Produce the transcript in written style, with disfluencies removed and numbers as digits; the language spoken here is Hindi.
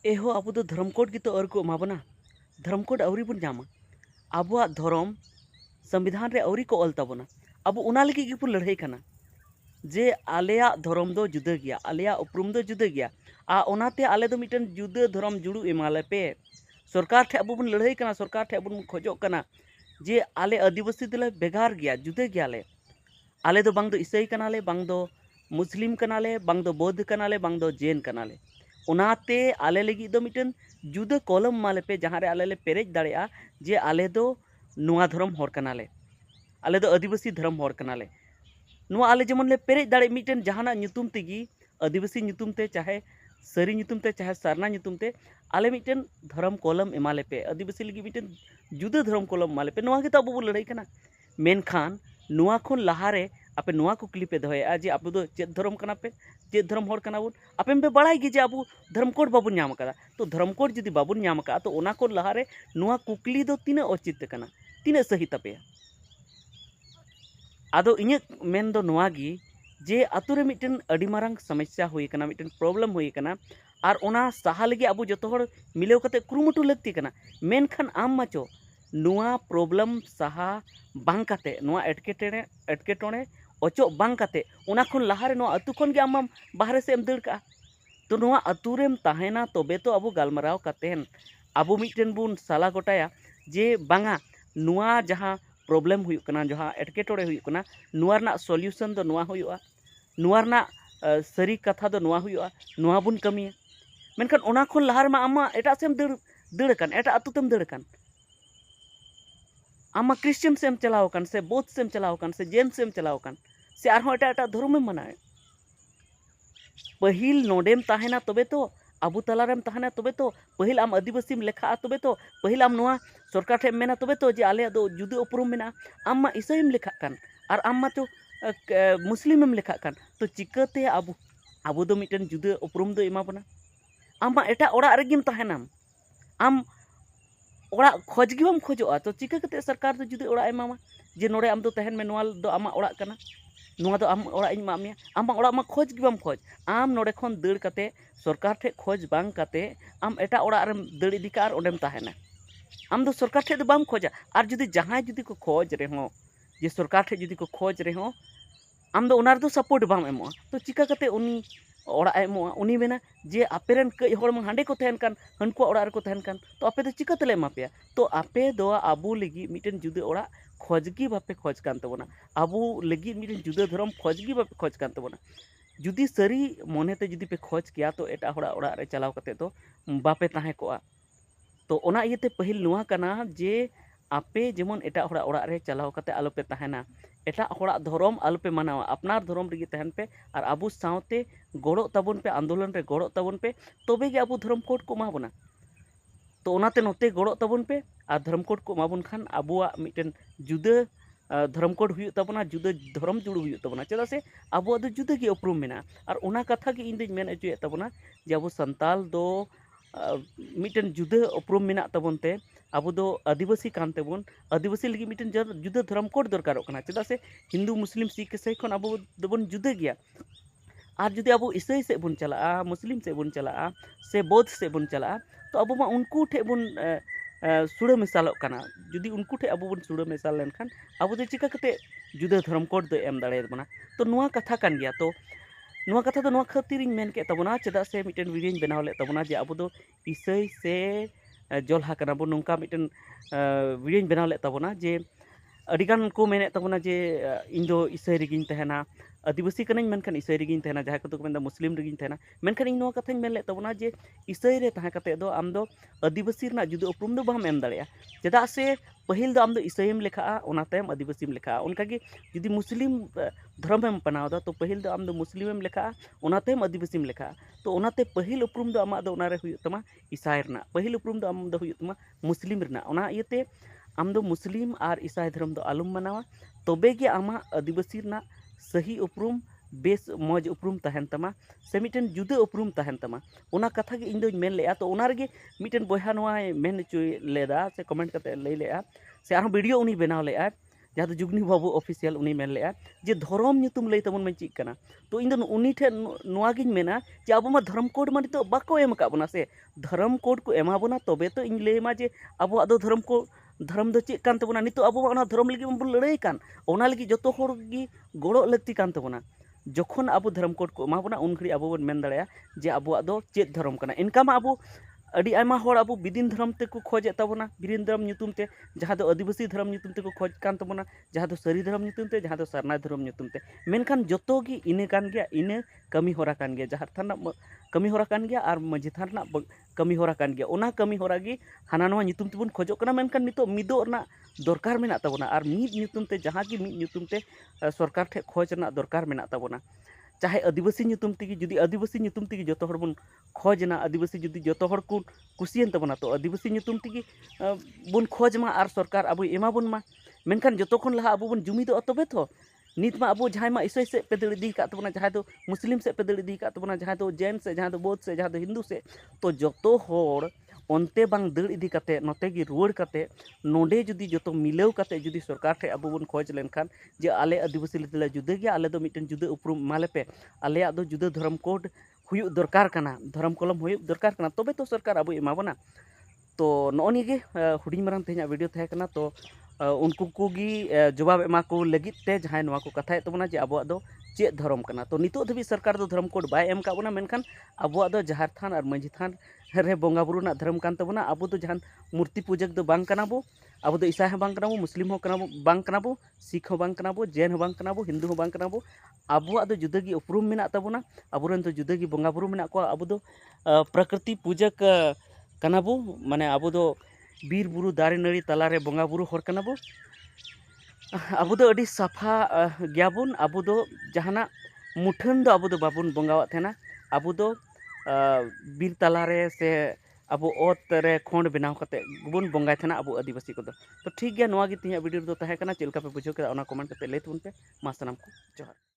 एहो अब तो धर्म कोड की तो और को एमाबना धर्म कोड अवरी बन जामा अब धर्म संविधान रे अवरी को ऑल तबना अब उना लगी की पुन लड़ाई कना जे आलेया धर्म दो जुदा गया आलेया उपरुम दो जुदा गया आ ओनाते आले दो मिटन जुदा धर्म जुड़ू एमाले पे सरकार ठे अब बन लड़ाई कना सरकार ठे अब खोजो कना जे आले आदिवासी दिले बेगार गया जुदा गया आले दो बांग दो ईसाई कनाले बांग दो मुस्लिम कनाले बांग दो बौद्ध कनाले बांग दो जैन कनाले उनाते आले लगी दो मिटन जुदा कॉलम माले पे जहाँ रे आले ले पेरेज दाड़ेया जे आले दो नुआ धर्म हर कनाले आले दो आदिवासी धर्म हर कनाले नुआ आले जेमन ले पेरेज दाड़े मिटन जहाना ᱧᱩᱛᱩᱢ तेगी आदिवासी ᱧᱩᱛᱩᱢ ते चाहे सरी ᱧᱩᱛᱩᱢ ते चाहे सरना ᱧᱩᱛᱩᱢ ते आले मिटन धर्म कॉलम एमाले पे आदिवासी लगी मिटन जुदा धर्म कॉलम माले पे नुआ के तो अब लड़ाई कना मेनखान नुआ खन लहारे आपे नुआ कुकली पे दोया जे आप दो चेद धर्म कना पे चेद धर्म हर कना बुन आपे पे बड़ाई गे जे अब धर्म कोड बाबुन ᱧᱟᱢ कदा तो धर्म कोड जदि बाबुन ᱧᱟᱢ कदा तो ओना को लहारे नुआ कुकली दो तीना औचित्य कना तीना सही तपे आदो इᱧ मेन दो नुआ गी जे आतु रे मिटन अडी मारंग समस्या हुई कना मिटन प्रॉब्लम हुई कना आर ओना साहा लगी अब जतो हर मिलेव कते कुरुमुटु लगती कना मेनखान आम माचो नुआ प्रॉब्लम साहा बांग काते नुआ एटकेटोणे अचो बांग काते ओना खन लहारे नुआ अतु खन गे आम बाहरे से एम दड़ का तो नुआ अतु रेम ताहेना तबे तो अब गालमाराव कातेन अब मिटन बुन साला गोटाया जे बांगा नुआ जहाँ प्रॉब्लम हुई कना जहाँ एटकेटोणे हुई कना नुआ रना सॉल्यूशन दो नुआ हुआ नुआ रना सरी कथा दो नुआ हुआ नुआ बुन कमिया मेनखान ओना खन लहार मा आमा एटा सेम दड़ कान एटा अतु तेम दड़ कान आमा क्रिश्चियन सेम चलाव कान से बौद्ध सेम चलाव कान से जैन सेम चलाव कान से आरहों एटा एटा धर्म मनाए पहिल नोडेम ताहेना तबे तो आबू तलारेम ताहेना तबे तो पहिल आम आदिवासीम लेखा तबे तो पहिल आम नुआ सरकार ठे मेना तबे तो जे आले दो जुदे उपरुम मेना आम मा ईसाईम लेखा कान आर आम मा तो मुस्लिमम लेखा कान तो चिकाते आबू दो मिटन जुदे उपरुम दो एमा बना आम मा एटा ओड़ा रेगिम ताहेनाम आम ओड़ा खोज गे बाम खोजोआ तो चिका कते सरकार दो जुदे ओड़ा एमामा जे नोड़े आम दो तहन में नुआ दो आमा ओड़ा कना नुआ दो आम ओड़ा इन मामिया आम ओड़ा मा खोज गे बाम खोज आम नोड़े खन दड़ कते सरकार ठे खोज बांग कते आम एटा ओड़ा रेम दड़ इदी का आर ओडेम ताहेना आम दो सरकार ठे दो बाम खोजा आर जुदि जहां जुदि को खोज रेहो जे सरकार ठे जुदि को खोज रेहो आम दो ओनार दो सपोर्ट बाम एमोआ तो चिका कते उनी ओड़ा एमोआ उनी मेना जे आपेरेन कई हड़ मा हांडे को तहन कान हनको ओड़ा रे को तहन कान तो आपे दो चिका तले एमा पेया तो आपे दो आबू लगी मिटन जुदे ओड़ा खोजगी बापे खोज कान तबोना आबू लगी मिटन जुदे धर्म खोजगी बापे खोज कान तबोना जुदि सरी मोनेते जुदि पे खोज किया तो एटा हड़ा ओड़ा रे चलाव कते तो बापे ताहे कोआ तो ओना इयते पहिल नुआ कना जे आपे जेमन एटा हड़ा ओड़ा रे चलाव कते आलोपे ताहेना एटा हड़ा धर्म आलोपे मनावा अपनार धर्म रे तहन पे और आबू सावते गड़ो तबन पे आंदोलन रे गड़ो तबन पे तबे गे आबू धर्म कोड को मा बना तो ओनाते नोते गड़ो तबन पे और धर्म कोड को मा बन खान आबुआ मिटन जुदा धर्म कोड हुई तबना जुदा धर्म जुड़ू हुई तबना चेदा से आबुआ दो जुदा गे उपरुम मेना और ओना कथा गे इन मेन अचुए तबना जे आबू संताल दो मिटन जुदा उपरुम मेना तबन ते आबू दो आदिवासी कान तेबन आदिवासी लगी मिटन जुदा धर्म कोड दरकारों कना चेदा से हिंदू मुस्लिम सिख ईसाई खन आबू दोबन जुदा गया और जुदि अब ईसाई से बन चला मुस्लिम से बन चला से बौद्ध से बन चला तो अब उनको ठे बन सुड़ा मिसाल जुदी उनको ठे अब बन सुड़ा मिसाल लेनखान अब दो चिका कते जुदा धर्म कोड दो एम दाड़े बना तो नुआ कथा कान गया तो नुआ कथा दो नुआ खातिर मेन के तबना चेदा से मिटन वीडियो बनाव ले तबना जे अब दो ईसाई से जलहा कना बन नोंका मिटन वीडियो बनाव ले तबना जे अडिगान को मेने तबना जे इन दो ईसाई रेगिन तहना आदिवासी कनाኝ मेनखान ईसाई रेगिन तहना जहां को तो मेन मुस्लिम रेगिन तहना मेनखान इन नो कथाኝ मेन ले तबना जे ईसाई रे तहां कते दो आम दो आदिवासी रना जुदा उपरुम दो बाम एम दाड़ेया चेदा से पहिल दो आम दो ईसाईम लेखा ओना तायम आदिवासीम लेखा उनका गे जुदी मुस्लिम धर्म एम पनावदा तो पहिल दो आम दो मुस्लिम लेखा ओना तायम आदिवासीम लेखा तो ओनाते पहिल उपरुम दो आमा दो ओना रे हुयु तमा ईसाई रना पहिल उपरुम दो आम दो हुयु तमा मुस्लिम रना ओना इयते आम दो मुस्लिम और ईसाई धर्म दो आलुम मनावा तबे गे आमा आदिवासी रना सही उपरुम बेस मौज उपरुम तहन तमा से मिटन जुदा उपरुम तहन तमा ओना कथा गे इन दो मेन लेया तो ओना रे मिटन बयहा नोआ मेन चुय लेदा से कमेंट कते लई लेया से आरो वीडियो उनी बनाव लेया जहाँ जुगनी बाबू ऑफिशियल उनी मेन लेआ जे धर्म ᱧᱩᱛᱩᱢ लई तबन मैं चीज कना तो इन उनी ठे नुआगिन मेना जे अब मा धर्म कोड मा नितो बाको एम का बना से धर्म कोड को एमा बना तबे तो इन लेमा जे अब दो धर्म को धर्म दो चेक कान तबना नितो अब मा धर्म लगी बन लड़ाई कान ओना लगी जतो होर गी गोड़ो लगती कान तबना जखन अब धर्म कोड को एमा बना उन घड़ी अब बन मेन दाड़या जे अब दो चेक धर्म कना इनका मा अब अड़ी आयमा होड़ अब बिदिन धर्म ते को खोजे तबना बिदिन धर्म ᱧᱩᱛᱩᱢ ते जहाँ दो आदिवासी धर्म ᱧᱩᱛᱩᱢ ते को खोज कान तबना जहाँ दो सरी धर्म ᱧᱩᱛᱩᱢ ते जहाँ दो सरना धर्म ᱧᱩᱛᱩᱢ ते मेनखान जतो गी इने कान गया इने कमी होरा कान गया जहाँ थाना कमी होरा कान गया और मझी थाना कमी होरा कान गया ओना कमी होरा गी हाना नवा ᱧᱩᱛᱩᱢ तेबन खोजो कना मेनखान नितो मिदो ना दरकार मेना तबना और मिद ᱧᱩᱛᱩᱢ ते जहाँ गी मिद ᱧᱩᱛᱩम ते सरकार ठे खोज ना दरकार मेना तबना चाहे आदिवासी ᱧᱩᱛᱩᱢ तेगी जुदी आदिवासी ᱧᱩᱛᱩᱢ तेगी जतो हर बन खोजना आदिवासी जुदी जतो हर को कुसियन तबना तो आदिवासी ᱧᱩᱛᱩᱢ तेगी बन खोज मा और सरकार अब एमा बन मा मेनखान जतो खन लहा अब बन जुमिदो तबे तो नित मा अब जहाँ मा ईसोई से पे दड़ इदी का तबना जहाँ दो मुस्लिम से पे दड़ इदी का तबना जहाँ दो जैन से जहाँ दो बौद्ध से जहाँ दो हिंदू से तो जतो हर onte bang दड़ इदी काते नोते गी रुआड़ काते नोडे जुदी जतो मिलाव काते जुदी सरकार ठे अब बन खोज लेनखान जे आले आदिवासी लेते जुदा गया आले दो मिटन जुदा उपरुम माले पे आले दो जुदा धर्म कोड हुयु दरकार कना धर्म कलम हुयु दरकार कना तबे तो सरकार अब एमा बना तो नॉनी गे हुडिंग मारंग तेना वीडियो थे कना तो उनको कोगी जवाब एमा को लगित ते जहां नवा को कथा तबना जे अब दो चे धर्म कना तो नितो धबी सरकार दो धर्म कोड बाय एम का बना मेनखान अब दो जहार थान और मंझी थान रे बोंगा बुरु ना धर्म कान तबना अब दो जहां मूर्ति पूजक दो बांग कना बो अब दो ईसाई हो बांग कना बो मुस्लिम हो कना बो बांग कना बो सिख हो बांग कना बो जैन हो बांग कना बो हिंदू हो बांग कना बो अब दो जुदागी उपरुम मेना तबना अबुरन तो जुदागी बोंगा बुरु मेना को अब दो प्रकृति पूजक कना बो माने अब दो बीर बुरु दारे नड़ी तलारे बोंगा बुरु हर कना बो अब दो अडी साफा गयाबुन अब दो जहाना मुठन दो अब दो बाबुन बोंगावत थेना अब दो बीर तलारे से अब ओत रे खोंड बनाव कते गुबुन बोंगाय थेना अब आदिवासी को तो ठीक गया नवा गी तिया वीडियो दो तहे कना चेलका पे बुझो के ओना कमेंट कते ले तुन पे मा सनम को जोहार।